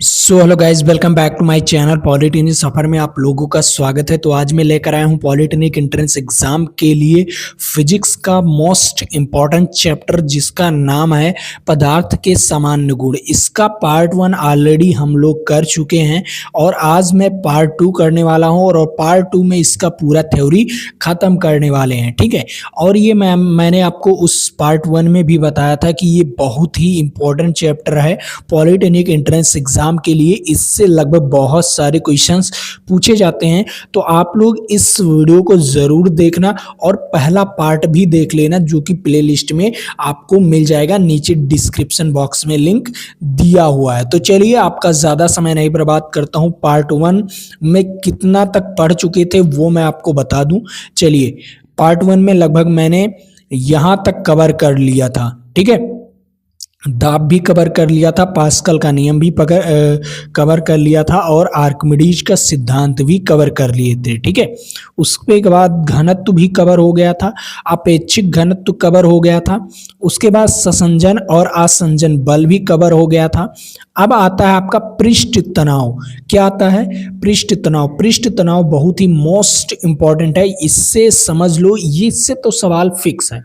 So hello guys, welcome back to my channel polytechnic सफर में आप लोगों का स्वागत है। तो आज मैं लेकर आया हूं पॉलिटेक्निक एंट्रेंस एग्जाम के लिए फिजिक्स का मोस्ट इम्पॉर्टेंट चैप्टर जिसका नाम है पदार्थ के सामान्य गुण। इसका पार्ट 1 ऑलरेडी हम लोग कर चुके हैं और आज मैं पार्ट 2 करने वाला हूं और पार्ट 2 में इसका पूरा थ्योरी खत्म करने वाले हैं। ठीक है, और ये मैंने आपको उस पार्ट 1 में भी बताया था कि ये बहुत ही इंपॉर्टेंट चैप्टर है पॉलिटेक्निक एंट्रेंस एग्जाम के लिए। इससे लगभग बहुत सारे क्वेश्चंस पूछे जाते हैं, तो आप लोग इस वीडियो को जरूर देखना और पहला पार्ट भी देख लेना जो कि प्लेलिस्ट में आपको मिल जाएगा, नीचे डिस्क्रिप्शन बॉक्स में लिंक दिया हुआ है। तो चलिए आपका ज्यादा समय नहीं बर्बाद करता हूं, पार्ट 1 में कितना तक पढ़ चुके थे वो मैं आपको बता दूं। चलिए, पार्ट 1 में लगभग मैंने यहां तक कवर कर लिया था। ठीक है, दाब भी कवर कर लिया था, पास्कल का नियम भी कवर कर लिया था और आर्किमिडीज का सिद्धांत भी कवर कर लिए थे। ठीक है, उसके बाद घनत्व भी कवर हो गया था, अपेक्षिक घनत्व कवर हो गया था, उसके बाद ससंजन और आसंजन बल भी कवर हो गया था। अब आता है आपका पृष्ठ तनाव। क्या आता है? पृष्ठ तनाव। पृष्ठ तनाव बहुत ही मोस्ट इंपॉर्टेंट है, इससे समझ लो, ये इससे तो सवाल फिक्स है,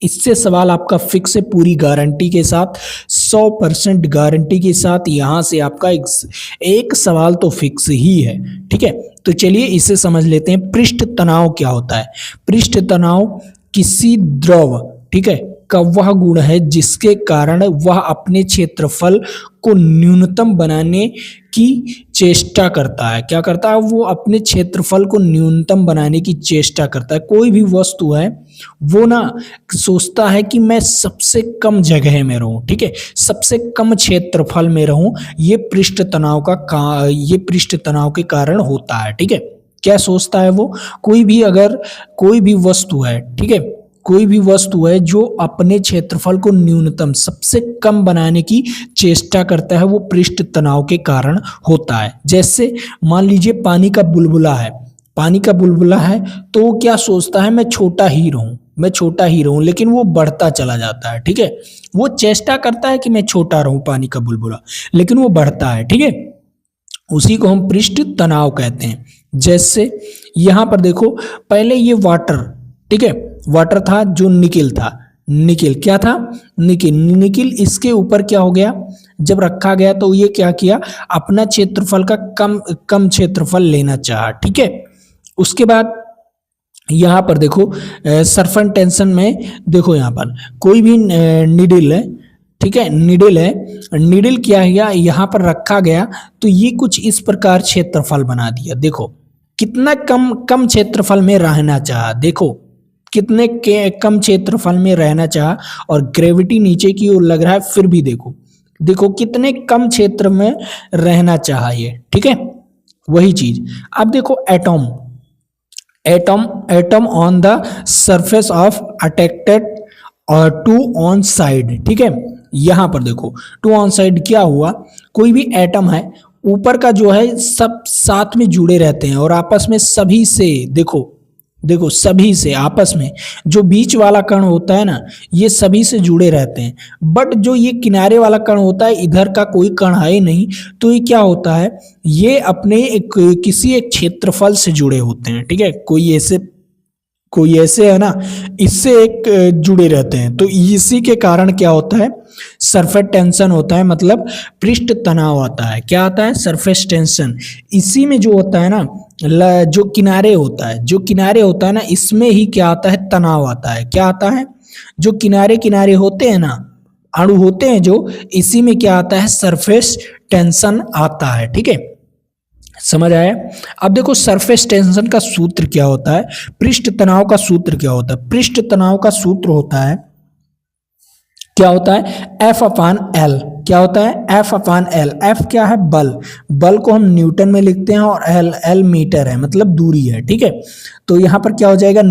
इससे सवाल आपका फिक्स है पूरी गारंटी के साथ, 100% गारंटी के साथ यहाँ से आपका एक सवाल तो फिक्स ही है। ठीक है, तो चलिए इसे समझ लेते हैं। पृष्ठ तनाव क्या होता है? पृष्ठ तनाव किसी द्रव, ठीक है, का वह गुण है जिसके कारण वह अपने क्षेत्रफल को न्यूनतम बनाने की चेष्टा करता है। क्या करता है? वो अपने क्षेत्रफल को न्यूनतम बनाने की चेष्टा करता है। कोई भी वस्तु है वो ना सोचता है कि मैं सबसे कम जगह में रहूं, ठीक है, सबसे कम क्षेत्रफल में रहूं। ये पृष्ठ तनाव के कारण होता है। ठीक है, क्या सोचता है वो? कोई भी वस्तु है, ठीक है, कोई भी वस्तु है जो अपने क्षेत्रफल को न्यूनतम सबसे कम बनाने की चेष्टा करता है, वो पृष्ठ तनाव के कारण होता है। जैसे मान लीजिए पानी का बुलबुला है, पानी का बुलबुला है तो वो क्या सोचता है? मैं छोटा ही रहूं, लेकिन वो बढ़ता चला जाता है। ठीक है, वो चेष्टा करता है कि मैं छोटा रहूं, पानी का बुलबुला, लेकिन वो बढ़ता है। ठीक है, उसी को हम पृष्ठ तनाव कहते हैं। जैसे यहां पर देखो, पहले ये वाटर, ठीक है, वाटर था जो निकिल था, निकिल क्या था? निकिल इसके ऊपर क्या हो गया? जब रखा गया तो ये क्या किया? अपना क्षेत्रफल का कम क्षेत्रफल लेना चाहा। ठीक है, उसके बाद यहाँ पर देखो सरफेस टेंशन में देखो, यहाँ पर कोई भी निडिल है, ठीक है, निडिल है, निडिल क्या है, यहाँ पर रखा गया तो ये कुछ इस प्रकार क्षेत्रफल बना दिया। देखो कितना कम क्षेत्रफल में रहना चाहा, देखो कितने कम क्षेत्रफल में रहना चाहा, और ग्रेविटी नीचे की ओर लग रहा है, फिर भी देखो कितने कम क्षेत्र में रहना चाहा ये। ठीक है, वही चीज अब देखो atom on the surface of attracted और टू ऑन साइड। ठीक है, यहां पर देखो टू ऑन साइड क्या हुआ? कोई भी एटम है, ऊपर का जो है सब साथ में जुड़े रहते हैं और आपस में सभी से देखो सभी से आपस में जो बीच वाला कण होता है ना, ये सभी से जुड़े रहते हैं। बट जो ये किनारे वाला कण होता है, इधर का कोई कण है ही नहीं, तो ये क्या होता है? ये अपने किसी एक क्षेत्रफल से जुड़े होते हैं। ठीक है, कोई ऐसे है ना, इससे एक जुड़े रहते हैं, तो इसी के कारण क्या होता है? सरफेस टेंशन होता है, मतलब पृष्ठ तनाव आता है। क्या आता है? Surface tension. इसी में जो होता है ना, जो किनारे होता है ना, इसमें ही क्या आता है? तनाव आता है। क्या आता है? जो किनारे होते हैं ना, अणु होते हैं जो, इसी में क्या आता है? सरफेस टेंशन आता है। ठीक है, समझ आया? अब देखो सरफेस टेंशन का सूत्र क्या होता है, पृष्ठ तनाव का सूत्र क्या होता है? पृष्ठ तनाव का सूत्र होता है, क्या होता है? F/L। क्या होता है? F/L। F क्या है? बल को हम न्यूटन में लिखते हैं और L मीटर है, मतलब दूरी है। ठीक है, तो यहां पर क्या हो जाएगा?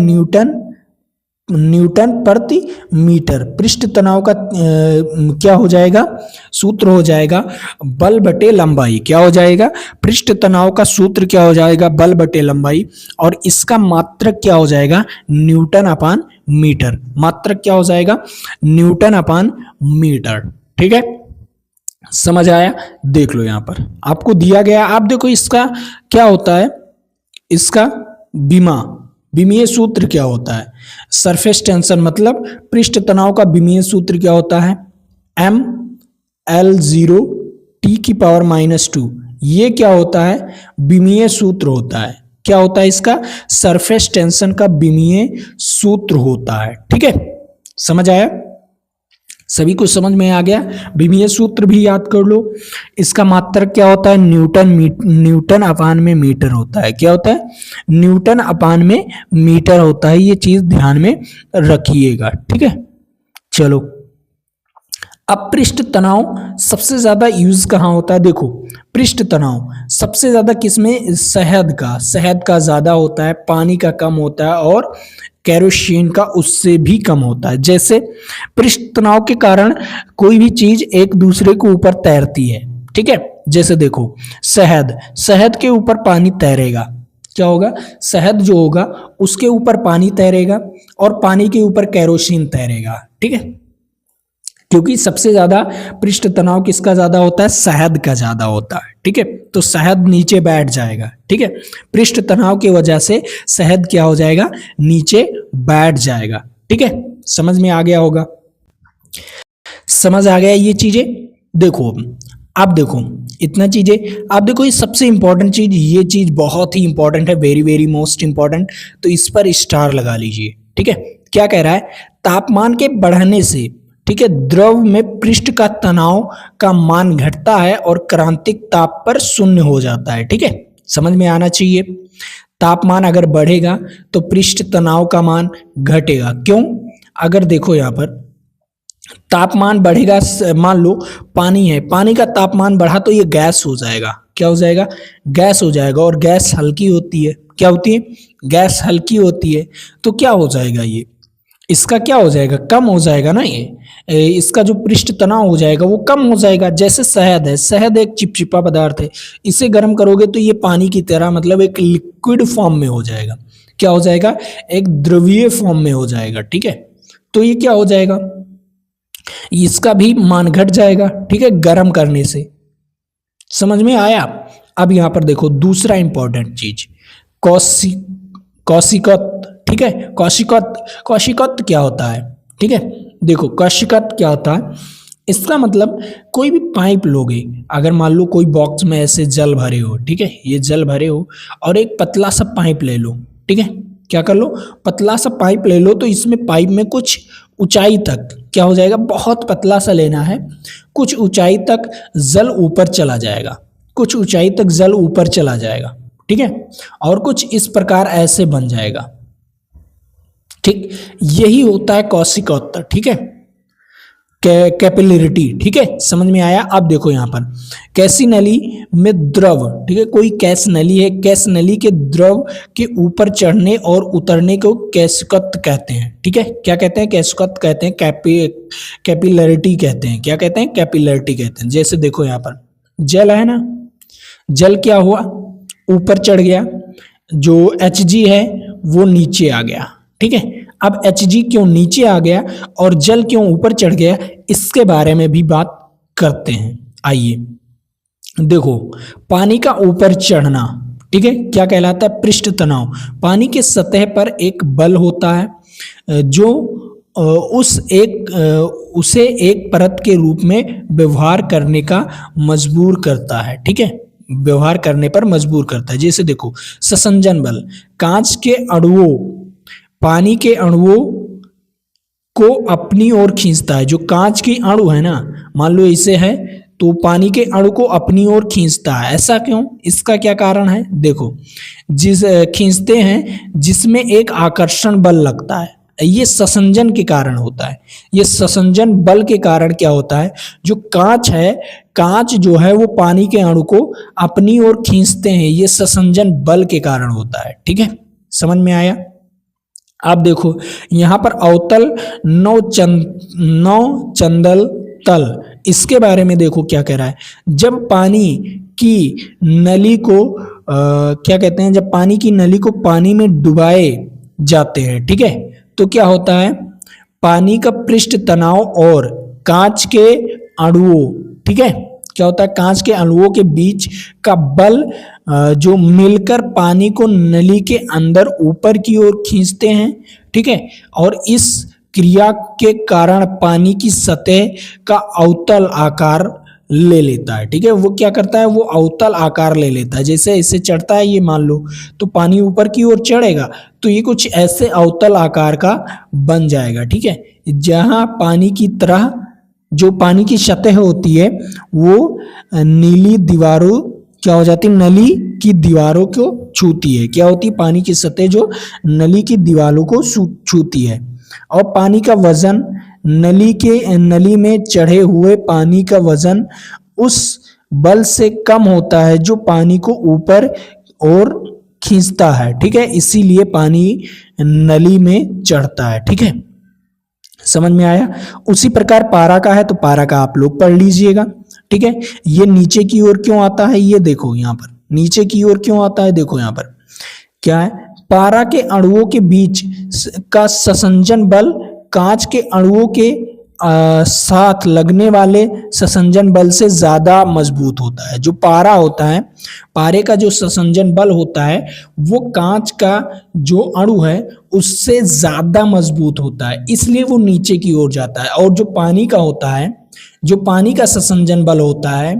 न्यूटन प्रति मीटर। पृष्ठ तनाव का क्या हो जाएगा? सूत्र हो जाएगा बल बटे लंबाई। क्या हो जाएगा? पृष्ठ तनाव का सूत्र क्या हो जाएगा? बल बटे लंबाई, और इसका मात्रक क्या हो जाएगा? न्यूटन अपान मीटर। मात्रक क्या हो जाएगा? न्यूटन अपान मीटर। ठीक है, समझ आया? देख लो यहाँ पर आपको दिया गया, आप देखो इसका क्या होता है, इसका बीमा विमीय सूत्र क्या होता है? सरफेस टेंशन मतलब पृष्ठ तनाव का विमीय सूत्र क्या होता है? एम एल जीरो टी की पावर -2। ये क्या होता है? विमीय सूत्र होता है। क्या होता है इसका? सरफेस टेंशन का विमीय सूत्र होता है। ठीक है, समझ आया? सभी कुछ समझ में आ गया? विमीय सूत्र भी याद कर लो। इसका मात्रक क्या होता है? न्यूटन अपान में मीटर होता है। क्या होता है? न्यूटन अपान में मीटर होता है। ये चीज ध्यान में रखिएगा। ठीक है, चलो अब पृष्ठ तनाव सबसे ज्यादा यूज कहाँ होता है? देखो पृष्ठ तनाव सबसे ज्यादा किसमें? शहद का ज्यादा होता है, पानी का कम होता है और केरोसिन का उससे भी कम होता है। जैसे पृष्ठ तनाव के कारण कोई भी चीज एक दूसरे के ऊपर तैरती है। ठीक है, जैसे देखो शहद के ऊपर पानी तैरेगा, क्या होगा? शहद जो होगा उसके ऊपर पानी तैरेगा और पानी के ऊपर केरोसिन तैरेगा। ठीक है, क्योंकि सबसे ज्यादा पृष्ठ तनाव किसका ज्यादा होता है? शहद का ज्यादा होता है। ठीक है, तो शहद नीचे बैठ जाएगा। ठीक है, पृष्ठ तनाव की वजह से शहद क्या हो जाएगा? नीचे बैठ जाएगा। ठीक है, समझ में आ गया होगा? समझ आ गया ये चीजें? देखो आप देखो इतना चीजें, आप देखो ये सबसे इंपॉर्टेंट चीज, ये चीज बहुत ही इंपॉर्टेंट है, वेरी वेरी मोस्ट इंपॉर्टेंट, तो इस पर स्टार लगा लीजिए। ठीक है, क्या कह रहा है? तापमान के बढ़ने से, ठीक है, द्रव में पृष्ठ का तनाव का मान घटता है और क्रांतिक ताप पर शून्य हो जाता है। ठीक है, समझ में आना चाहिए। तापमान अगर बढ़ेगा तो पृष्ठ तनाव का मान घटेगा। क्यों? अगर देखो यहाँ पर तापमान बढ़ेगा, मान लो पानी है, पानी का तापमान बढ़ा तो ये गैस हो जाएगा। क्या हो जाएगा? गैस हो जाएगा। और गैस हल्की होती है। क्या होती है? गैस हल्की होती है। तो क्या हो जाएगा? ये इसका क्या हो जाएगा? कम हो जाएगा ना। ये इसका जो पृष्ठ तनाव हो जाएगा वो कम हो जाएगा। जैसे शहद है, शहद एक चिपचिपा पदार्थ है, इसे गर्म करोगे तो ये पानी की तरह मतलब एक लिक्विड फॉर्म में हो जाएगा। क्या हो जाएगा? एक द्रवीय फॉर्म में हो जाएगा। ठीक है, तो ये क्या हो जाएगा? इसका भी मान घट जाएगा। ठीक है, गर्म करने से। समझ में आया? अब यहां पर देखो दूसरा इंपॉर्टेंट चीज, कौशिकत्व। ठीक है, कौशिकत्व क्या होता है? ठीक है, देखो कौशिकत्व क्या होता है? इसका मतलब कोई भी पाइप लोगे, अगर मान लो कोई बॉक्स में ऐसे जल भरे हो, ठीक है, ये जल भरे हो और एक पतला सा पाइप ले लो। ठीक है, क्या कर लो? पतला सा पाइप ले लो, तो इसमें पाइप में कुछ ऊंचाई तक क्या हो जाएगा? बहुत पतला सा लेना है, कुछ ऊंचाई तक जल ऊपर चला जाएगा, कुछ ऊंचाई तक जल ऊपर चला जाएगा। ठीक है, और कुछ इस प्रकार ऐसे बन जाएगा। ठीक, यही होता है कौशिकत्व। ठीक है, कैपिलरिटी। ठीक है, समझ में आया? अब देखो यहाँ पर कैसी नली में द्रव, ठीक है, कोई कैस नली है, कैस नली के द्रव के ऊपर चढ़ने और उतरने को कैशिकत्व कहते हैं। ठीक है, क्या कहते हैं? कैशिकत्व कहते हैं, कैपिलरिटी कहते हैं। क्या कहते हैं? कैपिलरिटी कहते हैं। जैसे देखो यहाँ पर जल है ना, जल क्या हुआ? ऊपर चढ़ गया, जो Hg है वो नीचे आ गया। ठीक है, अब Hg क्यों नीचे आ गया और जल क्यों ऊपर चढ़ गया, इसके बारे में भी बात करते हैं। आइए देखो, पानी का ऊपर चढ़ना, ठीक है, क्या कहलाता है? पृष्ठ तनाव। पानी के सतह पर एक बल होता है जो उसे एक परत के रूप में व्यवहार करने का मजबूर करता है। ठीक है, व्यवहार करने पर मजबूर करता है। जैसे देखो ससंजन बल, कांच के अणुओं, पानी के अणुओं को अपनी ओर खींचता है। जो कांच की अणु है ना, मान लो इसे है, तो पानी के अणु को अपनी ओर खींचता है। ऐसा क्यों? इसका क्या कारण है? देखो, जिस खींचते हैं जिसमें एक आकर्षण बल लगता है, ये ससंजन के कारण होता है। ये ससंजन बल के कारण क्या होता है? जो कांच है, कांच जो है वो पानी के अणु को अपनी ओर खींचते हैं, ये ससंजन बल के कारण होता है। ठीक है, समझ में आया? आप देखो यहाँ पर अवतल नौ चंदल तल, इसके बारे में देखो क्या कह रहा है। जब पानी की नली को क्या कहते हैं? जब पानी की नली को पानी में डुबाए जाते हैं, ठीक है, तो क्या होता है? पानी का पृष्ठ तनाव और कांच के अणुओं, ठीक है, क्या होता है, कांच के अणुओं के बीच का बल जो मिलकर पानी को नली के अंदर ऊपर की ओर खींचते हैं, ठीक है। और इस क्रिया के कारण पानी की सतह का अवतल आकार ले लेता है, ठीक है। वो क्या करता है, वो अवतल आकार ले लेता है। जैसे इसे चढ़ता है ये मान लो, तो पानी ऊपर की ओर चढ़ेगा तो ये कुछ ऐसे अवतल आकार का बन जाएगा, ठीक है। जहां पानी की तरह जो पानी की सतह होती है वो नीली दीवारों क्या हो जाती है, नली की दीवारों को छूती है। क्या होती है, पानी की सतह जो नली की दीवारों को छूती है। और पानी का वजन नली में चढ़े हुए पानी का वजन उस बल से कम होता है जो पानी को ऊपर और खींचता है, ठीक है। इसीलिए पानी नली में चढ़ता है, ठीक है। समझ में आया। उसी प्रकार पारा का है तो पारा का आप लोग पढ़ लीजिएगा, ठीक है। ये नीचे की ओर क्यों आता है, ये देखो यहां पर नीचे की ओर क्यों आता है, देखो यहां पर क्या है, पारा के अणुओं के बीच का संसंजन बल कांच के अणुओं के साथ लगने वाले संसंजन बल से ज्यादा मजबूत होता है। जो पारा होता है, पारे का जो संसंजन बल होता है वो कांच का जो अणु है उससे ज्यादा मजबूत होता है, इसलिए वो नीचे की ओर जाता है। और जो पानी का होता है, जो पानी का संसंजन बल होता है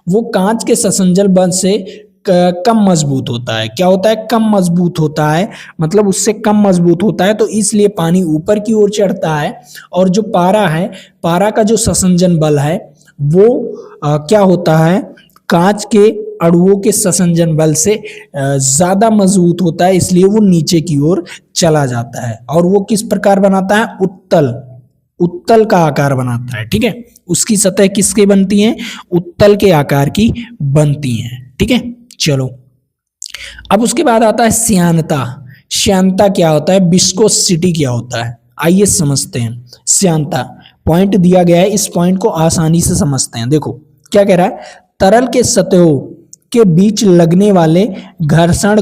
वो कांच के संसंजन बल से कम मजबूत होता है। क्या होता है, कम मजबूत होता है, मतलब उससे कम मजबूत होता है, तो इसलिए पानी ऊपर की ओर चढ़ता है। और जो पारा है, पारा का जो संसंजन बल है वो क्या होता है, कांच के अणुओं के संसंजन बल से ज्यादा मजबूत होता है, इसलिए वो नीचे की ओर चला जाता है। और वो किस प्रकार बनाता है, उत्तल का आकार बनाता है, ठीक है। उसकी सतह किसकी बनती है, उत्तल के आकार की बनती है, ठीक है। चलो अब उसके बाद आता है श्यानता। श्यानता क्या होता है, विस्कोसिटी क्या होता है, आइए समझते हैं। श्यानता पॉइंट दिया गया है, इस पॉइंट को आसानी से समझते हैं। देखो क्या कह रहा है, तरल के सतहों के बीच लगने वाले घर्षण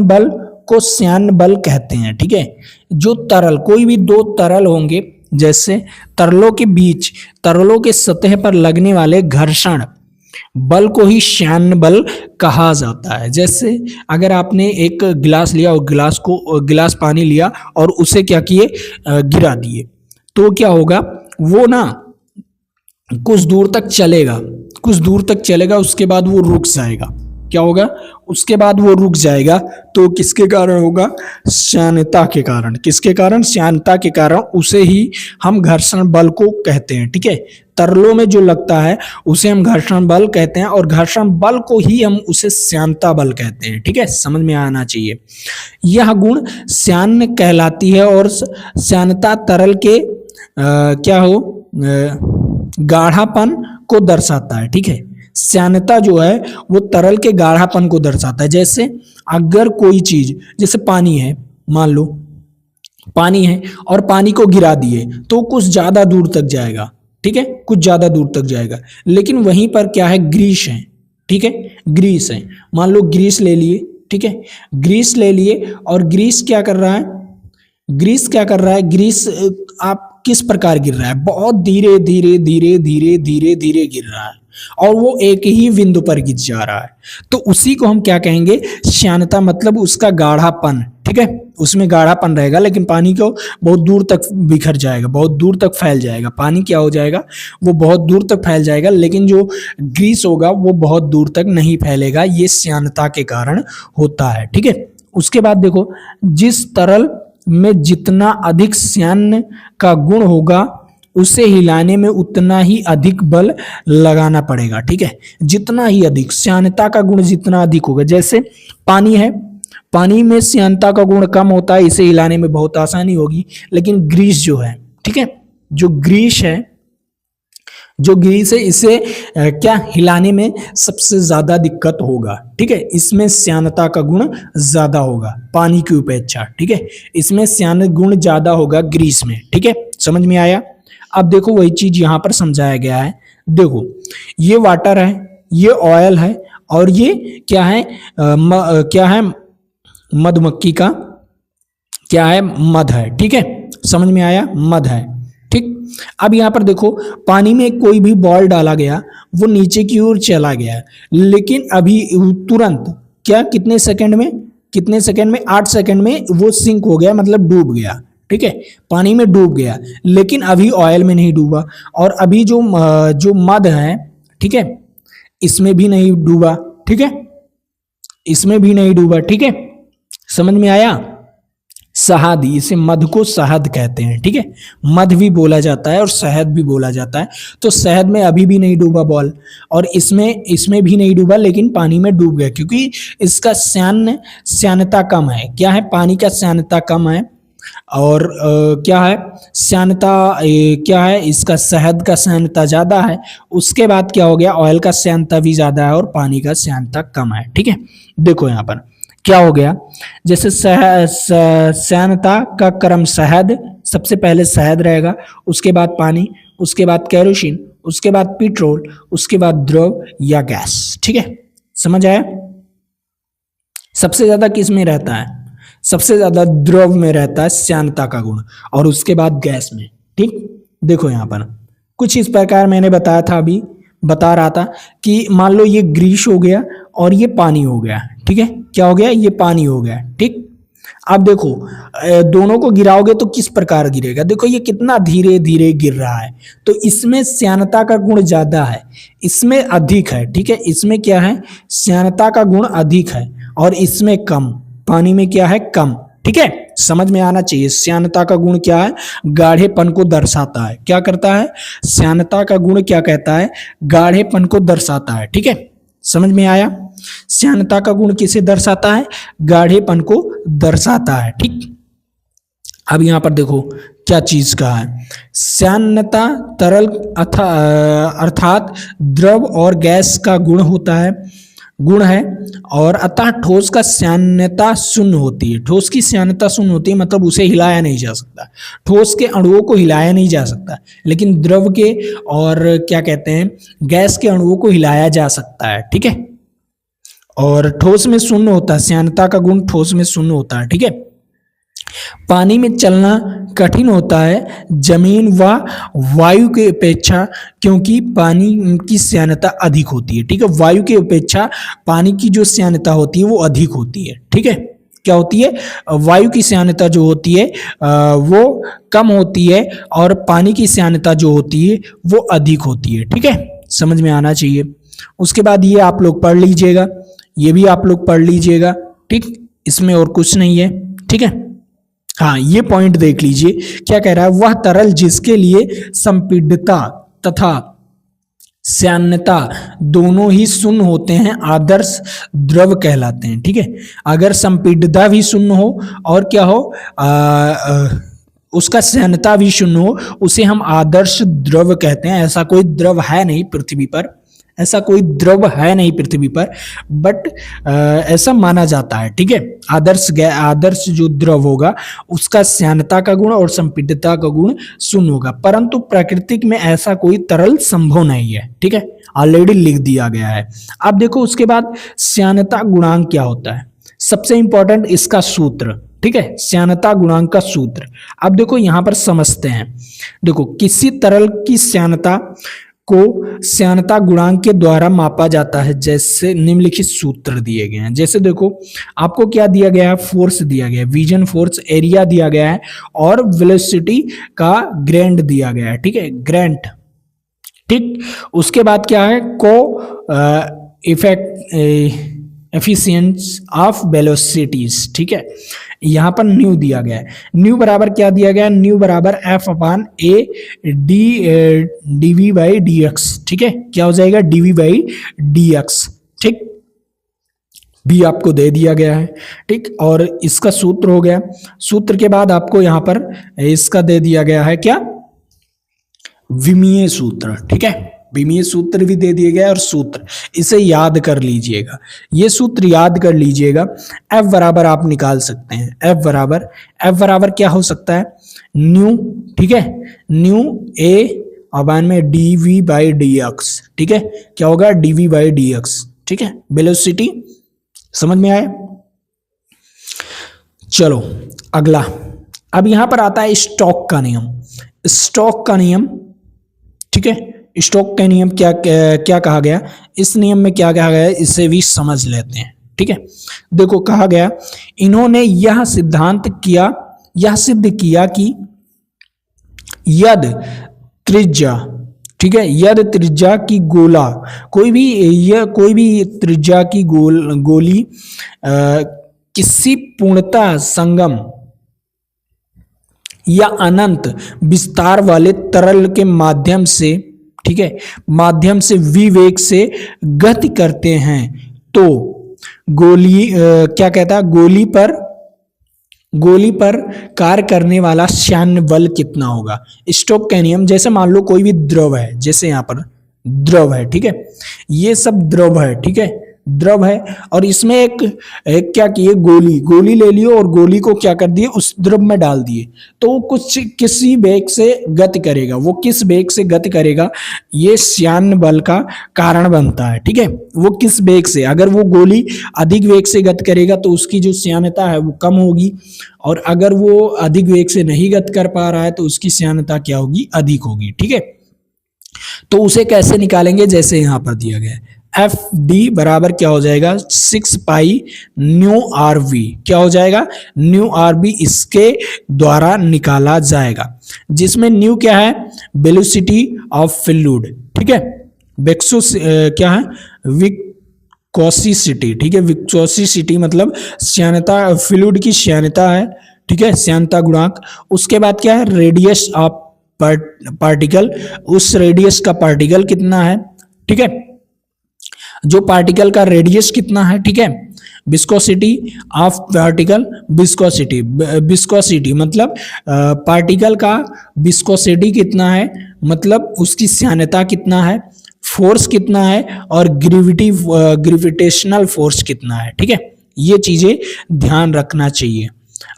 बल को श्यान बल कहते हैं, ठीक है। जो तरल, कोई भी दो तरल होंगे, जैसे तरलों के सतह पर लगने वाले घर्षण बल को ही श्यान बल कहा जाता है। जैसे अगर आपने एक गिलास लिया और गिलास पानी लिया और उसे क्या किए, गिरा दिए, तो क्या होगा, वो ना कुछ दूर तक चलेगा, उसके बाद वो रुक जाएगा। क्या होगा, उसके बाद वो रुक जाएगा, तो किसके कारण होगा, श्यानता के कारण। किसके कारण, श्यानता के कारण। उसे ही हम घर्षण बल को कहते हैं, ठीक है। तरलों में जो लगता है उसे हम घर्षण बल कहते हैं, और घर्षण बल को ही हम उसे श्यानता बल कहते हैं, ठीक है। समझ में आना चाहिए। यह गुण श्यान कहलाती है, और श्यानता तरल के गाढ़ापन को दर्शाता है, ठीक है। श्यानता जो है वो तरल के गाढ़ापन को दर्शाता है। जैसे अगर कोई चीज, जैसे पानी है, मान लो पानी है और पानी को गिरा दिए तो कुछ ज्यादा दूर तक जाएगा, ठीक है, कुछ ज्यादा दूर तक जाएगा। लेकिन वहीं पर क्या है, ग्रीस है, ठीक है, ग्रीस है। मान लो ग्रीस ले लिए, ठीक है, ग्रीस ले लिए, और ग्रीस क्या कर रहा है, ग्रीस आप किस प्रकार गिर रहा है, बहुत धीरे धीरे गिर रहा है, और वो एक ही बिंदु पर गिर जा रहा है। तो उसी को हम क्या कहेंगे, श्यानता, मतलब उसका गाढ़ापन, ठीक है। उसमें गाढ़ापन रहेगा, लेकिन पानी को बहुत दूर तक बिखर जाएगा, बहुत दूर तक फैल जाएगा। पानी क्या हो जाएगा, वो बहुत दूर तक फैल जाएगा, लेकिन जो ग्रीस होगा वो बहुत दूर तक नहीं फैलेगा। ये श्यानता के कारण होता है, ठीक है। उसके बाद देखो, जिस तरल में जितना अधिक श्यान का गुण होगा उसे हिलाने में उतना ही अधिक बल लगाना पड़ेगा, ठीक है। जितना ही अधिक श्यानता का गुण जितना अधिक होगा, जैसे पानी है, पानी में श्यानता का गुण कम होता है, इसे हिलाने में बहुत आसानी होगी। लेकिन ग्रीस जो है, ठीक है, जो ग्रीस है इसे क्या हिलाने में सबसे ज्यादा दिक्कत होगा, ठीक है। इसमें श्यानता का गुण ज्यादा होगा पानी की अपेक्षा, ठीक है। इसमें श्यान गुण ज्यादा होगा ग्रीस में, ठीक है। समझ में आया। अब देखो वही चीज यहां पर समझाया गया है। देखो ये वाटर है, ये ऑयल है, और ये क्या है, क्या है, मधुमक्खी का क्या है, मध है, ठीक है। समझ में आया, मध है, ठीक। अब यहाँ पर देखो, पानी में कोई भी बॉल डाला गया, वो नीचे की ओर चला गया, लेकिन अभी तुरंत क्या, कितने सेकंड में, 8 सेकंड में वो सिंक हो गया, मतलब डूब गया। ठीक है, पानी में डूब गया, लेकिन अभी ऑयल में नहीं डूबा। और अभी जो मध है, ठीक है, इसमें भी नहीं डूबा। ठीक है, इसमें भी नहीं डूबा। ठीक है, समझ में आया। शहद, इसे मध को शहद कहते हैं। ठीक है, मध भी बोला जाता है और शहद भी बोला जाता है। तो शहद में अभी भी नहीं डूबा बॉल, और इसमें भी नहीं डूबा, लेकिन पानी में डूब गया, क्योंकि इसका श्यानता कम है। क्या है, पानी का श्यानता कम है। और क्या है श्यानता, क्या है, इसका शहद का श्यानता ज्यादा है। उसके बाद क्या हो गया, ऑयल का श्यानता भी ज्यादा है और पानी का श्यानता कम है। ठीक है, देखो यहाँ पर क्या हो गया, जैसे श्यानता का क्रम शहद, सबसे पहले शहद रहेगा, उसके बाद पानी, उसके बाद केरोसिन, उसके बाद पेट्रोल, उसके बाद द्रव या गैस। ठीक है, समझ आया। सबसे ज्यादा किस में रहता है, सबसे ज्यादा द्रव में रहता है श्यानता का गुण, और उसके बाद गैस में। ठीक, देखो यहाँ पर कुछ इस प्रकार मैंने बताया था, अभी बता रहा था कि मान लो ये ग्रीस हो गया और ये पानी हो गया। ठीक है, क्या हो गया, ये पानी हो गया। ठीक, अब देखो दोनों को गिराओगे तो किस प्रकार गिरेगा, देखो ये कितना धीरे धीरे गिर रहा है। तो इसमें श्यानता का गुण ज्यादा है, इसमें अधिक है। ठीक है, इसमें क्या है, श्यानता का गुण अधिक है, और इसमें कम, पानी में क्या है, कम। ठीक है, समझ में आना चाहिए। श्यानता का गुण क्या है, गाढ़ेपन को दर्शाता है। क्या करता है, श्यानता का गुण क्या कहता है, गाढ़ेपन को दर्शाता है। ठीक है, समझ में आया। श्यानता का गुण किसे दर्शाता है, गाढ़ेपन को दर्शाता है। ठीक, अब यहां पर देखो क्या चीज का है, श्यानता तरल अर्थात द्रव और गैस का गुण है, और अतः ठोस का श्यानता शून्य होती है। ठोस की श्यानता शून्य होती है, मतलब उसे हिलाया नहीं जा सकता, ठोस के अणुओं को हिलाया नहीं जा सकता, लेकिन द्रव के और क्या कहते हैं, गैस के अणुओं को हिलाया जा सकता है। ठीक है, और ठोस में शून्य होता है, श्यानता का गुण ठोस में शून्य होता है। ठीक है, पानी में चलना कठिन होता है जमीन व वायु के अपेक्षा, क्योंकि पानी की श्यानता अधिक होती है। ठीक है, वायु की अपेक्षा पानी की जो श्यानता होती है वो अधिक होती है। ठीक है, क्या होती है, वायु की श्यानता जो होती है वो कम होती है, और पानी की श्यानता जो होती है वो अधिक होती है। ठीक है, समझ में आना चाहिए। उसके बाद ये आप लोग पढ़ लीजिएगा, ये भी आप लोग पढ़ लीजिएगा। ठीक, इसमें और कुछ नहीं है। ठीक है, हाँ, ये पॉइंट देख लीजिए, क्या कह रहा है, वह तरल जिसके लिए संपीड्यता तथा श्यानता दोनों ही शून्य होते हैं आदर्श द्रव कहलाते हैं। ठीक है, अगर संपीड्यता भी शून्य हो और क्या हो, उसका श्यानता भी शून्य हो, उसे हम आदर्श द्रव कहते हैं। ऐसा कोई द्रव है नहीं पृथ्वी पर, ऐसा कोई द्रव है नहीं पृथ्वी पर, बट ऐसा माना जाता है। ठीक है, आदर्श जो द्रव होगा उसका श्यानता का गुण और संपीड्यता का गुण शून्य होगा, परंतु प्राकृतिक में ऐसा कोई तरल संभव नहीं है। ठीक है, ऑलरेडी लिख दिया गया है। अब देखो उसके बाद श्यानता गुणांक क्या होता है, सबसे इंपॉर्टेंट इसका सूत्र। ठीक है, श्यानता गुणांक का सूत्र। अब देखो यहां पर समझते हैं, देखो किसी तरल की श्यानता को श्यानता गुणांक के द्वारा मापा जाता है, जैसे निम्नलिखित सूत्र दिए गए हैं। जैसे देखो आपको क्या दिया गया है, फोर्स दिया गया है, विजन फोर्स, एरिया दिया गया है, और वेलोसिटी का ग्रेंड दिया गया है। ठीक है, ग्रेंट। ठीक, उसके बाद क्या है, एफिशिएंस ऑफ वेलोसिटीज। ठीक है, यहां पर न्यू दिया गया है, न्यू बराबर क्या दिया गया है, न्यू बराबर F/A dV/dx। ठीक है, क्या हो जाएगा, dV/dx। ठीक, भी आपको दे दिया गया है। ठीक, और इसका सूत्र हो गया, सूत्र के बाद आपको यहां पर इसका दे दिया गया है क्या, विमीय सूत्र। ठीक है, विमीय सूत्र भी दे दिया गया और सूत्र, इसे याद कर लीजिएगा, ये सूत्र याद कर लीजिएगा। F बराबर आप निकाल सकते हैं, F बराबर क्या हो सकता है, न्यू। ठीक है, न्यू A/में dV/dx। ठीक है, क्या होगा, dV/dx। ठीक है, वेलोसिटी समझ में आया। चलो अगला, अब यहां पर आता है स्टोक का नियम। स्टोक का नियम, ठीक है, स्टोक का नियम क्या क्या कहा गया, इस नियम में क्या कहा गया, इसे भी समझ लेते हैं। ठीक है, देखो कहा गया, इन्होंने यह सिद्ध किया कि यद त्रिज्या, ठीक है, यद त्रिज्या की गोला, कोई भी त्रिज्या की गोली किसी पूर्णतः संगम या अनंत विस्तार वाले तरल के माध्यम से, ठीक है, माध्यम से विवेग से गति करते हैं तो गोली क्या कहता है, गोली पर कार्य करने वाला श्यान बल कितना होगा। स्टोक का नियम, जैसे मान लो कोई भी द्रव है, जैसे यहाँ पर द्रव है, ठीक है, ये सब द्रव है, ठीक है, द्रव है, और इसमें एक क्या किए, गोली ले लियो और गोली को क्या कर दिए, उस द्रव में डाल दिए, तो वो किसी वेग से गति करेगा। वो किस वेग से गति करेगा, ये श्यान बल का कारण बनता है। ठीक है, वो किस वेग से, अगर वो गोली अधिक वेग से गति करेगा तो उसकी जो श्यानता है वो कम होगी, और अगर वो अधिक वेग से नहीं गति कर पा रहा है तो उसकी श्यानता क्या होगी, अधिक होगी। ठीक है, तो उसे कैसे निकालेंगे, जैसे यहां पर दिया गया है, एफ डी बराबर क्या हो जाएगा, 6 पाई न्यू आर वी, क्या हो जाएगा, न्यू आर वी इसके द्वारा निकाला जाएगा, जिसमें न्यू क्या है, वेलोसिटी ऑफ फ्लूइड, ठीक है, क्या है, विस्कोसिटी, ठीक है, विस्कोसिटी मतलब श्यानता, फ्लूइड की श्यानता है, ठीक है, श्यानता गुणांक। उसके बाद क्या है, रेडियस ऑफ पार्टिकल, उस रेडियस का पार्टिकल कितना है, ठीक है, जो पार्टिकल का रेडियस कितना है, ठीक है, विस्कोसिटी ऑफ पार्टिकल, विस्कोसिटी मतलब पार्टिकल का विस्कोसिटी कितना है, मतलब उसकी श्यानता कितना है, फोर्स कितना है, और ग्रेविटेशनल फोर्स कितना है। ठीक है, ये चीजें ध्यान रखना चाहिए।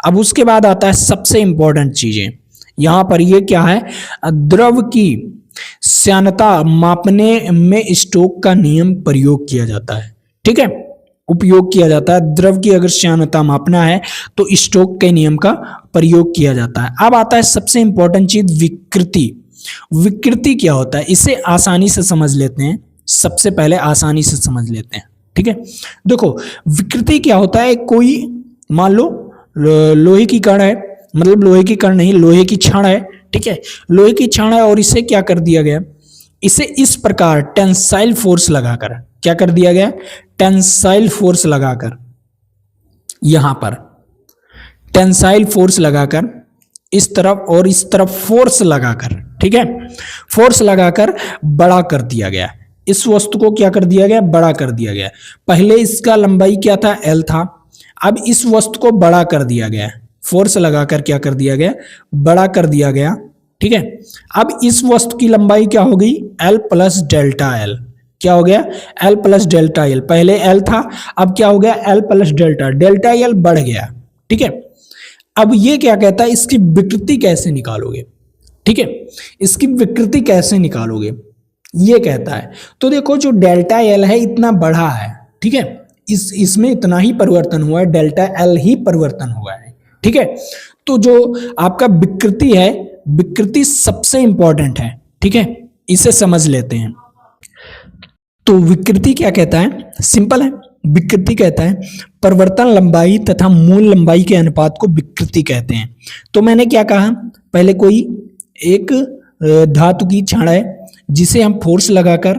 अब उसके बाद आता है सबसे इंपॉर्टेंट चीजें, यहां पर ये क्या है, द्रव की श्यानता मापने में स्टोक का नियम प्रयोग किया जाता है। ठीक है, उपयोग किया जाता है, द्रव की अगर श्यानता मापना है तो स्टोक के नियम का प्रयोग किया जाता है। अब आता है सबसे इंपॉर्टेंट चीज, विकृति। विकृति क्या होता है, इसे आसानी से समझ लेते हैं, सबसे पहले आसानी से समझ लेते हैं। ठीक है, देखो विकृति क्या होता है, कोई मान लो लोहे की कण है, मतलब लोहे की कण नहीं, लोहे की छड़ है, ठीक है, लोहे की छड़ है, और इसे क्या कर दिया गया, इसे इस प्रकार टेंसाइल फोर्स लगाकर, क्या कर दिया गया, टेंसाइल फोर्स लगाकर, यहां पर टेंसाइल फोर्स लगाकर, इस तरफ और इस तरफ फोर्स लगाकर, ठीक है, फोर्स लगाकर बड़ा कर दिया गया। इस वस्तु को क्या कर दिया गया, बड़ा कर दिया गया। पहले इसका लंबाई क्या था, एल था, अब इस वस्तु को बड़ा कर दिया गया, फोर्स लगाकर क्या कर दिया गया, बड़ा कर दिया गया। ठीक है, अब इस वस्तु की लंबाई क्या हो गई, एल प्लस डेल्टा एल, क्या हो गया, एल प्लस डेल्टा एल, पहले एल था, अब क्या हो गया, L plus delta, delta L बढ़ गया। ठीक है, अब ये क्या कहता है, इसकी विकृति कैसे निकालोगे, ठीक है, इसकी विकृति कैसे निकालोगे, ये कहता है। तो देखो जो डेल्टा एल है इतना बढ़ा है, ठीक है, इसमें इतना ही परिवर्तन हुआ है, डेल्टा एल ही परिवर्तन हुआ है। ठीक है, तो जो आपका विकृति है, विकृति सबसे इंपॉर्टेंट है। ठीक है, इसे समझ लेते हैं। तो विकृति क्या कहता है, सिंपल है, विकृति कहता है परिवर्तन लंबाई तथा मूल लंबाई के अनुपात को विकृति कहते हैं। तो मैंने क्या कहा, पहले कोई एक धातु की छड़ है जिसे हम फोर्स लगाकर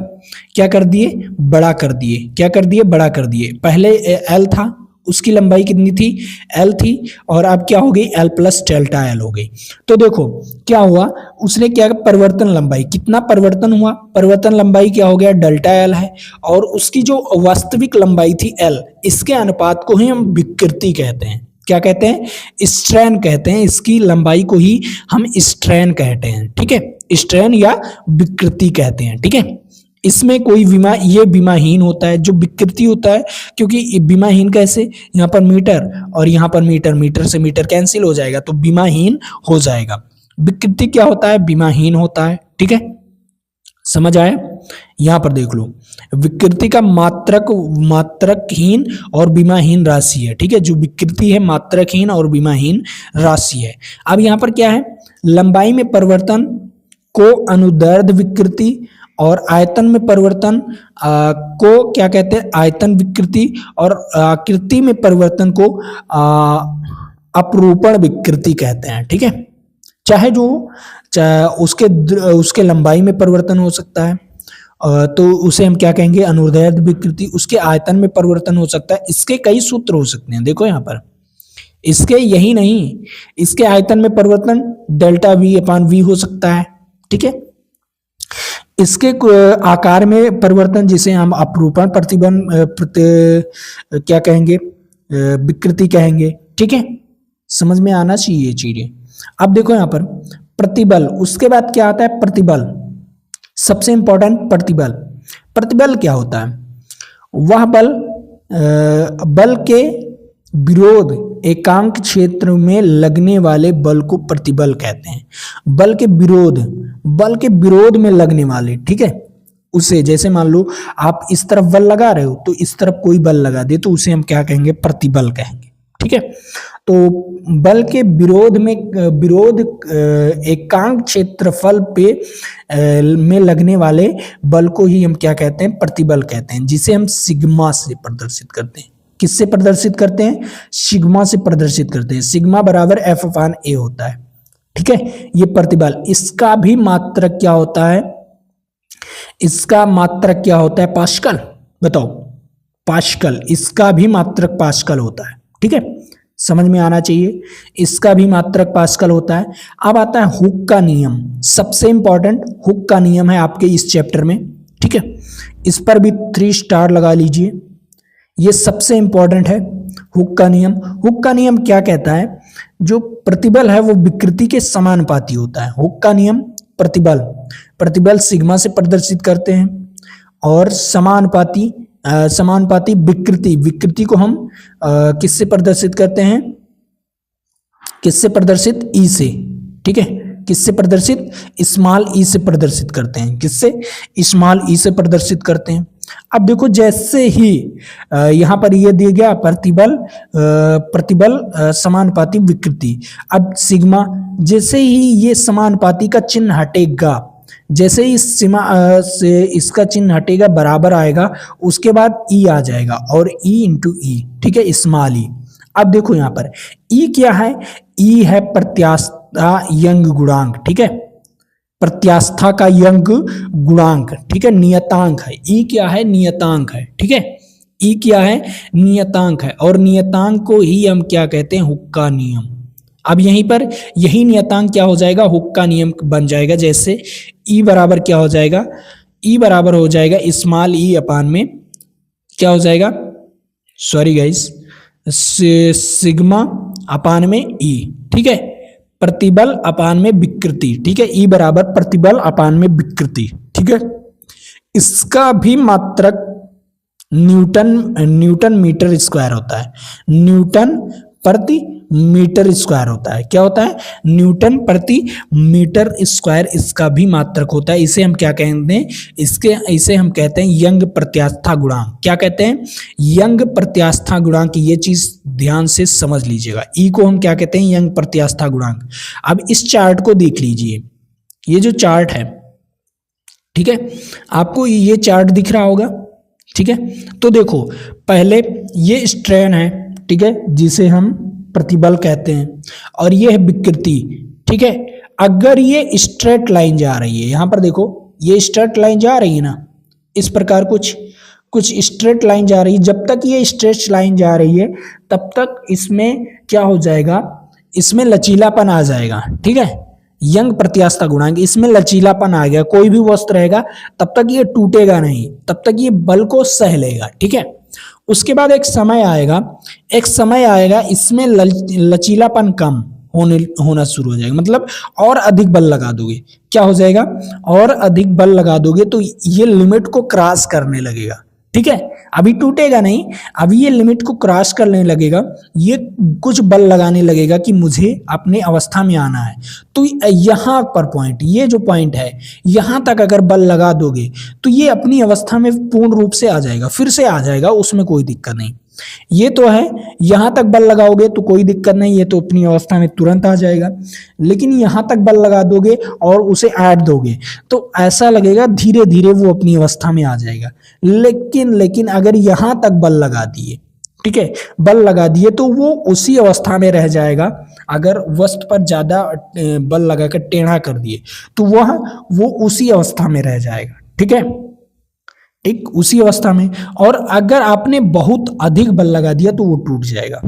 क्या कर दिए, बड़ा कर दिए, क्या कर दिए, बड़ा कर दिए। पहले एल था, उसकी लंबाई कितनी थी, एल थी, और अब क्या हो गई, एल प्लस डेल्टा एल हो गई। तो देखो क्या हुआ, उसने क्या, परिवर्तन लंबाई, कितना परिवर्तन हुआ, परिवर्तन लंबाई क्या हो गया, डेल्टा एल है, और उसकी जो वास्तविक लंबाई थी एल, इसके अनुपात को ही हम विकृति कहते हैं। क्या कहते हैं, स्ट्रेन कहते हैं, इसकी लंबाई को ही हम स्ट्रेन कहते हैं। ठीक है, स्ट्रेन या विकृति कहते हैं। ठीक है, इसमें कोई ये विमाहीन होता है, जो विकृति होता है, क्योंकि विमाहीन कैसे, यहाँ पर मीटर और यहाँ पर मीटर, मीटर से मीटर कैंसिल हो जाएगा तो विमाहीन हो जाएगा। विकृति क्या होता है, विमाहीन होता है। ठीक है, समझ आया। यहाँ पर देख लो, विकृति का मात्रकहीन और विमाहीन राशि है। ठीक है, जो विकृति है मात्रकहीन और विमाहीन राशि है। अब यहाँ पर क्या है, लंबाई में परिवर्तन को अनुदैर्ध्य विकृति और आयतन में परिवर्तन को क्या कहते हैं, आयतन विकृति, और आकृति में परिवर्तन को अपरूपण विकृति कहते हैं। ठीक है, चाहे उसके लंबाई में परिवर्तन हो सकता है तो उसे हम क्या कहेंगे, अनुदैर्ध्य विकृति। उसके आयतन में परिवर्तन हो सकता है। इसके कई सूत्र हो सकते हैं, देखो यहाँ पर, इसके यही नहीं, इसके आयतन में परिवर्तन डेल्टा वी अपान वी हो सकता है। ठीक है, इसके आकार में परिवर्तन जिसे हम अपरूपण क्या कहेंगे, विकृति कहेंगे। ठीक है, समझ में आना चाहिए ये चीजें। अब देखो यहाँ पर प्रतिबल, उसके बाद क्या आता है, प्रतिबल, सबसे इंपॉर्टेंट प्रतिबल। प्रतिबल क्या होता है, वह बल के विरोध एकांक क्षेत्र में लगने वाले बल को प्रतिबल कहते हैं। बल के विरोध में लगने वाले, ठीक है, उसे, जैसे मान लो आप इस तरफ बल लगा रहे हो तो इस तरफ कोई बल लगा दे तो उसे हम क्या कहेंगे, प्रतिबल कहेंगे। ठीक है, तो बल के विरोध एकांक क्षेत्रफल में लगने वाले बल को ही हम क्या कहते हैं, प्रतिबल कहते हैं, जिसे हम सिग्मा से प्रदर्शित करते हैं। किससे प्रदर्शित करते हैं, सिग्मा से प्रदर्शित करते हैं। सिग्मा बराबर एफ अपान ए होता है। ठीक है, ये प्रतिबल, इसका भी मात्रक क्या होता है, इसका मात्रक क्या होता है, पास्कल। बताओ, पास्कल, इसका भी मात्रक पास्कल होता है। ठीक है, समझ में आना चाहिए, इसका भी मात्रक पास्कल होता है। अब आता है हुक का नियम, सबसे इंपॉर्टेंट हुक का नियम है आपके इस चैप्टर में। ठीक है, इस पर भी 3 स्टार लगा लीजिए, ये सबसे इंपॉर्टेंट है हुक का नियम। हुक का नियम क्या कहता है, जो प्रतिबल है वो विकृति के समानुपाती होता है। हुक का नियम, प्रतिबल सिग्मा से प्रदर्शित करते हैं, और समानुपाती विकृति को हम किससे प्रदर्शित करते हैं, किससे प्रदर्शित, ई से। ठीक है, किससे प्रदर्शित, स्मॉल ई से प्रदर्शित करते हैं। किससे, स्मॉल ई से प्रदर्शित करते हैं। अब देखो, जैसे ही यहां पर ये दिया गया प्रतिबल समानुपाती विकृति। अब सिग्मा, जैसे ही ये समानुपाती का चिन्ह हटेगा, जैसे ही इस सीमा से इसका चिन्ह हटेगा, बराबर आएगा, उसके बाद ई आ जाएगा, और ई इंटू ई। ठीक है, स्मॉल ई। अब देखो यहाँ पर ई क्या है, ई है प्रत्यास्था यंग गुणांक। ठीक है, प्रत्यास्था का यंग गुणांक। ठीक है, नियतांक है। ई क्या है, नियतांक है। ठीक है, ई क्या है, नियतांक है, और नियतांक को ही हम क्या कहते हैं, हुक का नियम। अब यहीं पर यही नियतांक क्या हो जाएगा, हुक का नियम बन जाएगा। जैसे ई बराबर क्या हो जाएगा, ई बराबर हो जाएगा स्मॉल ई अपान में क्या हो जाएगा, सॉरी गाइस, सिग्मा अपान में ई। ठीक है, प्रतिबल अपान में विकृति। ठीक है, ई बराबर प्रतिबल अपान में विकृति। ठीक है, इसका भी मात्रक न्यूटन मीटर स्क्वायर होता है। न्यूटन प्रति मीटर स्क्वायर होता है। क्या होता है, न्यूटन प्रति मीटर स्क्वायर, इसका भी मात्रक होता है। इसे हम क्या कहते हैं, इसे हम कहते हैं यंग प्रत्यास्था गुणांक। क्या कहते हैं, यंग प्रत्यास्था गुणांक। ये चीज ध्यान से समझ लीजिएगा, ई को हम क्या कहते हैं, यंग प्रत्यास्था गुणांक। अब इस चार्ट को देख लीजिए, ये जो चार्ट है, ठीक है, आपको ये चार्ट दिख रहा होगा। ठीक है, तो देखो, पहले ये स्ट्रेन है, ठीक है, जिसे हम प्रतिबल कहते हैं, और ये है विकृति। ठीक है, अगर ये स्ट्रेट लाइन जा रही है, यहां पर देखो ये स्ट्रेट लाइन जा रही है ना, इस प्रकार कुछ स्ट्रेट लाइन जा रही है। जब तक ये स्ट्रेट लाइन जा रही है तब तक इसमें क्या हो जाएगा, इसमें लचीलापन आ जाएगा। ठीक है, यंग प्रत्यास्था गुणांक, इसमें लचीलापन आ गया। कोई भी वस्तु रहेगा तब तक ये टूटेगा नहीं, तब तक ये बल को सह लेगा। ठीक है, उसके बाद एक समय आएगा इसमें लचीलापन कम होना शुरू हो जाएगा, मतलब और अधिक बल लगा दोगे, क्या हो जाएगा, और अधिक बल लगा दोगे तो ये लिमिट को क्रॉस करने लगेगा। ठीक है, अभी टूटेगा नहीं, अभी ये लिमिट को क्रॉस करने लगेगा, ये कुछ बल लगाने लगेगा कि मुझे अपने अवस्था में आना है। तो यहाँ पर पॉइंट, ये जो पॉइंट है, यहाँ तक अगर बल लगा दोगे तो ये अपनी अवस्था में पूर्ण रूप से आ जाएगा, फिर से आ जाएगा, उसमें कोई दिक्कत नहीं। ये तो है, यहां तक बल लगाओगे तो कोई दिक्कत नहीं, ये तो अपनी अवस्था में तुरंत आ जाएगा। लेकिन यहां तक बल लगा दोगे और उसे ऐड दोगे तो ऐसा लगेगा धीरे धीरे वो अपनी अवस्था में आ जाएगा। लेकिन अगर यहां तक बल लगा दिए, ठीक है, बल लगा दिए तो वो उसी अवस्था में रह जाएगा। अगर वस्तु पर ज्यादा बल लगाकर टेढ़ा कर दिए तो वो उसी अवस्था में रह जाएगा। ठीक है, ठीक उसी अवस्था में। और अगर आपने बहुत अधिक बल लगा दिया तो वो टूट जाएगा।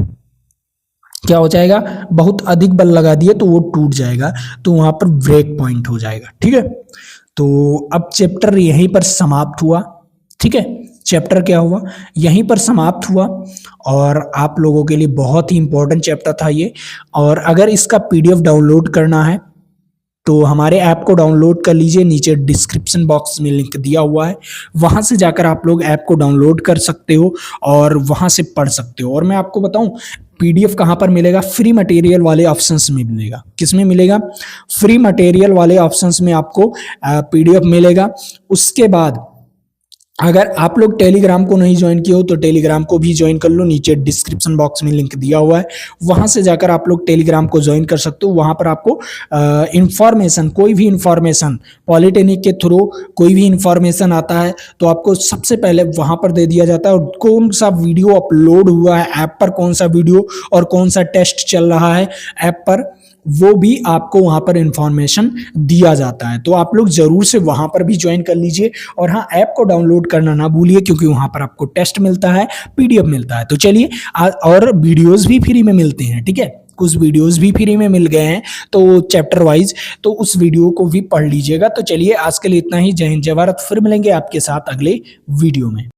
क्या हो जाएगा? बहुत अधिक बल लगा दिए तो वो टूट जाएगा, तो वहां पर ब्रेक पॉइंट हो जाएगा। ठीक है, तो अब चैप्टर यहीं पर समाप्त हुआ। ठीक है, चैप्टर क्या हुआ, यहीं पर समाप्त हुआ। और आप लोगों के लिए बहुत ही इंपॉर्टेंट चैप्टर था ये। और अगर इसका पीडीएफ डाउनलोड करना है तो हमारे ऐप को डाउनलोड कर लीजिए, नीचे डिस्क्रिप्शन बॉक्स में लिंक दिया हुआ है, वहां से जाकर आप लोग ऐप को डाउनलोड कर सकते हो और वहां से पढ़ सकते हो। और मैं आपको बताऊं पीडीएफ कहां पर मिलेगा, फ्री मटेरियल वाले ऑप्शंस में मिलेगा। किस में मिलेगा? फ्री मटेरियल वाले ऑप्शंस में आपको पीडीएफ मिलेगा। उसके बाद अगर आप लोग टेलीग्राम को नहीं ज्वाइन किए हो तो टेलीग्राम को भी ज्वाइन कर लो, नीचे डिस्क्रिप्शन बॉक्स में लिंक दिया हुआ है, वहां से जाकर आप लोग टेलीग्राम को ज्वाइन कर सकते हो। वहां पर आपको इंफॉर्मेशन, कोई भी इंफॉर्मेशन पॉलिटेक्निक के थ्रू कोई भी इंफॉर्मेशन आता है तो आपको सबसे पहले वहां पर दे दिया जाता है। और कौन सा वीडियो अपलोड हुआ है ऐप पर, कौन सा वीडियो और कौन सा टेस्ट चल रहा है ऐप पर, वो भी आपको वहां पर इंफॉर्मेशन दिया जाता है। तो आप लोग जरूर से वहां पर भी ज्वाइन कर लीजिए। और हाँ, ऐप को डाउनलोड करना ना भूलिए, क्योंकि वहां पर आपको टेस्ट मिलता है, पीडीएफ मिलता है। तो चलिए, और वीडियोस भी फ्री में मिलते हैं। ठीक है, कुछ वीडियोस भी फ्री में मिल गए हैं तो चैप्टर वाइज, तो उस वीडियो को भी पढ़ लीजिएगा। तो चलिए, आज के लिए इतना ही। जय हिंद, जय भारत। फिर मिलेंगे आपके साथ अगले वीडियो में।